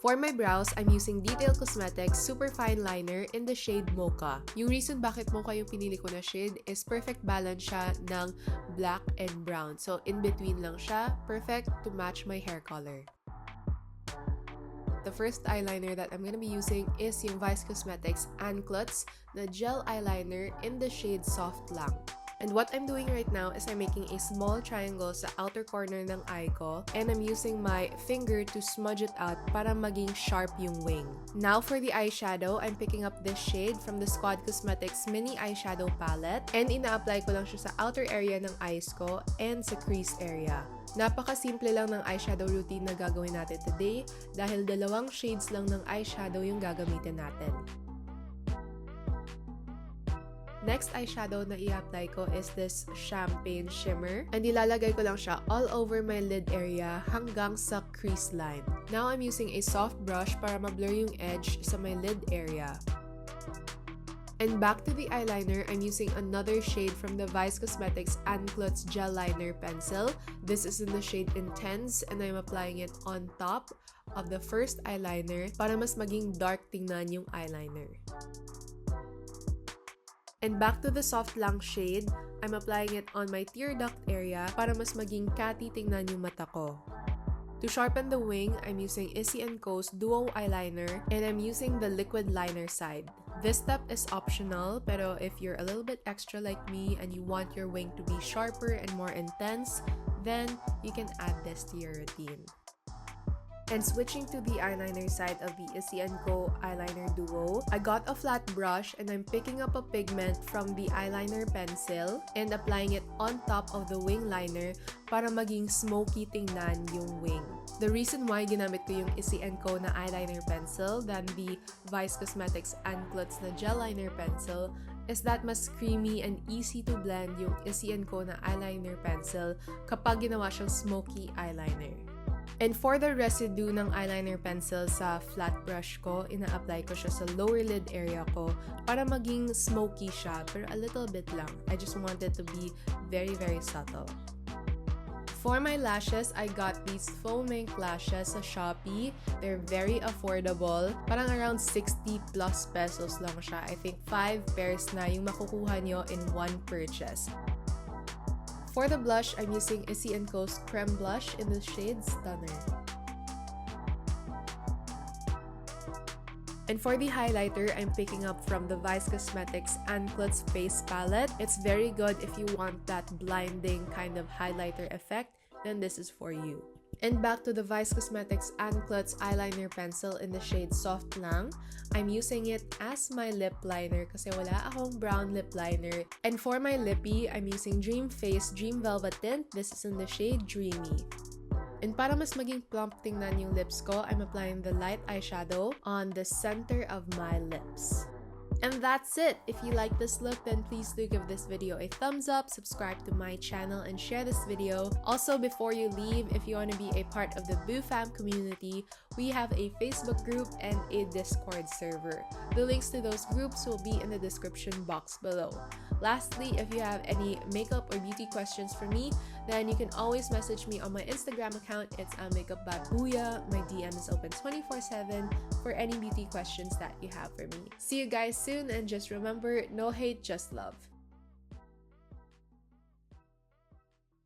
For my brows, I'm using Detail Cosmetics Superfine Liner in the shade Mocha. Yung reason bakit Mocha yung pinili ko na shade is perfect balance siya ng black and brown. So, in between lang siya, perfect to match my hair color. The first eyeliner that I'm gonna be using is yung Vice Cosmetics and Clutz na gel eyeliner in the shade Soft Lang. And what I'm doing right now is I'm making a small triangle sa outer corner ng eye ko, and I'm using my finger to smudge it out para maging sharp yung wing. Now for the eyeshadow, I'm picking up this shade from the Cosmetics Mini Eyeshadow Palette, and ina-apply ko lang siya sa outer area ng eyes ko and sa crease area. Napaka-simple lang ng eyeshadow routine na gagawin natin today dahil dalawang shades lang ng eyeshadow yung gagamitin natin. Next eyeshadow na i-apply ko is this Champagne Shimmer, and ilalagay ko lang siya all over my lid area hanggang sa crease line. Now I'm using a soft brush para ma-blur yung edge sa my lid area. And back to the eyeliner, I'm using another shade from the Vice Cosmetics and Clutz Gel Liner Pencil. This is in the shade Intenz, and I'm applying it on top of the first eyeliner para mas maging dark tingnan yung eyeliner. And back to the Soft Lang shade, I'm applying it on my tear duct area para mas maging catty tingnan yung mata ko. To sharpen the wing, I'm using Issy & Co.'s Duo Eyeliner, and I'm using the liquid liner side. This step is optional, pero if you're a little bit extra like me and you want your wing to be sharper and more intense, then you can add this to your routine. And switching to the eyeliner side of the Issy & Co. Eyeliner Duo, I got a flat brush and I'm picking up a pigment from the eyeliner pencil and applying it on top of the wing liner para maging smoky tingnan yung wing. The reason why ginamit ko yung Issy & Co. na eyeliner pencil than the Vice Cosmetics and Clutz na gel liner pencil is that mas creamy and easy to blend yung Issy & Co. na eyeliner pencil kapag ginawa siyang smoky eyeliner. And for the residue ng eyeliner pencil sa flat brush ko, ina-apply ko siya sa lower lid area ko para maging smoky siya, pero a little bit lang. I just want it to be very, very subtle. For my lashes, I got these Faux Mink lashes sa Shopee. They're very affordable. Parang around 60 plus pesos lang siya. I think 5 pairs na yung makukuha nyo in one purchase. For the blush, I'm using Issy & Co.'s Creme blush in the shade Stunner. And for the highlighter, I'm picking up from the Vice Cosmetics and Clutz Face Palette. It's very good if you want that blinding kind of highlighter effect, then this is for you. And back to the Vice Cosmetics and Clutz eyeliner pencil in the shade Soft Lang. I'm using it as my lip liner kasi wala akong brown lip liner. And for my lippy, I'm using Dream Face Dream Velvet Tint. This is in the shade Dreamy. And para mas maging plump tingnan yung lips ko, I'm applying the light eyeshadow on the center of my lips. And that's it! If you like this look, then please do give this video a thumbs up, subscribe to my channel, and share this video. Also, before you leave, if you want to be a part of the Boo Fam community, we have a Facebook group and a Discord server. The links to those groups will be in the description box below. Lastly, if you have any makeup or beauty questions for me, then you can always message me on my Instagram account. It's @makeup.booya. My DM is open 24/7 for any beauty questions that you have for me. See you guys soon, and just remember, no hate, just love.